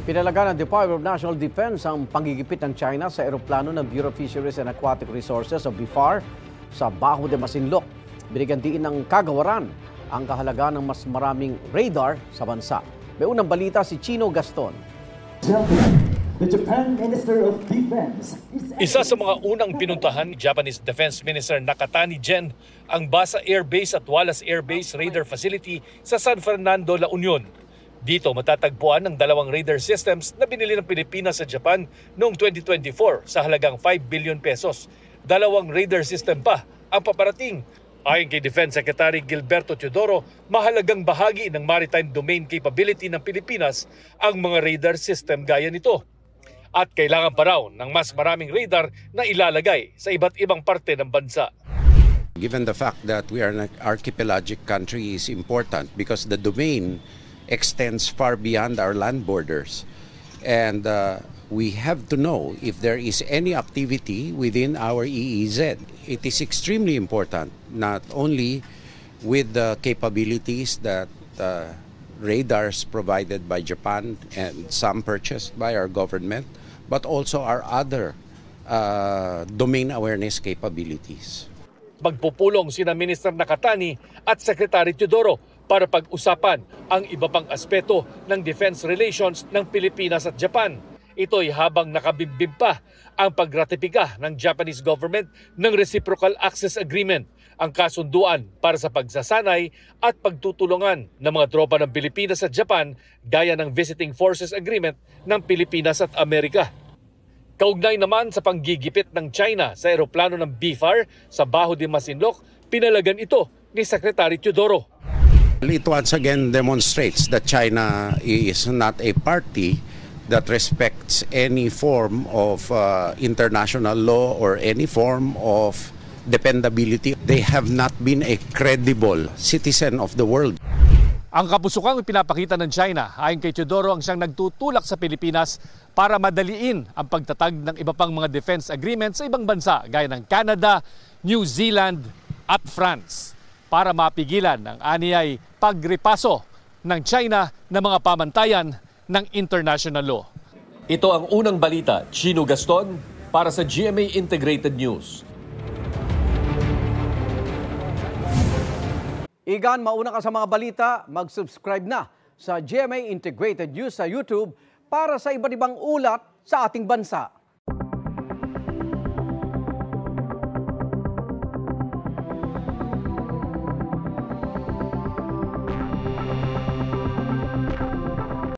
Pinalaga ng Department of National Defense ang panggigipit ng China sa eroplano ng Bureau of Fisheries and Aquatic Resources o BFAR sa Bajo de Masinloc. Binigyan diin ng kagawaran ang kahalagaan ng mas maraming radar sa bansa. May unang balita si Chino Gaston. The Japan Minister of Defense. Isa sa mga unang pinuntahan ni Japanese Defense Minister Nakatani Gen ang Basa Air Base at Wallace Air Base Radar Facility sa San Fernando, La Union. Dito matatagpuan ang dalawang radar systems na binili ng Pilipinas sa Japan noong 2024 sa halagang 5 billion pesos. Dalawang radar system pa ang paparating. Ayon kay Defense Secretary Gilberto Teodoro, mahalagang bahagi ng maritime domain capability ng Pilipinas ang mga radar system gaya nito. At kailangan pa raw ng mas maraming radar na ilalagay sa iba't ibang parte ng bansa. Given the fact that we are an archipelagic country is important because the domain extends far beyond our land borders. And we have to know if there is any activity within our EEZ. It is extremely important, not only with the capabilities that radars provided by Japan and some purchased by our government, but also our other domain awareness capabilities. Magpupulong sina Minister Nakatani at Secretary Teodoro para pag-usapan ang iba pang aspeto ng defense relations ng Pilipinas at Japan. Ito'y habang nakabimbim pa ang pagratipika ng Japanese government ng Reciprocal Access Agreement, ang kasunduan para sa pagsasanay at pagtutulungan ng mga tropa ng Pilipinas at Japan gaya ng Visiting Forces Agreement ng Pilipinas at Amerika. Kaugnay naman sa panggigipit ng China sa eroplano ng BFAR sa Bajo de Masinloc, pinalagan ito ni Secretary Teodoro. It once again demonstrates that China is not a party that respects any form of international law or any form of dependability. They have not been a credible citizen of the world. Ang kapusukang pinapakita ng China ayon kay Teodoro ang siyang nagtutulak sa Pilipinas para madaliin ang pagtatag ng iba pang mga defense agreements sa ibang bansa gaya ng Canada, New Zealand at France para mapigilan ang aniyay pagripaso ng China ng mga pamantayan ng international law. Ito ang unang balita, Chino Gaston para sa GMA Integrated News. Igan, mauna ka sa mga balita, mag-subscribe na sa GMA Integrated News sa YouTube para sa iba't ibang ulat sa ating bansa.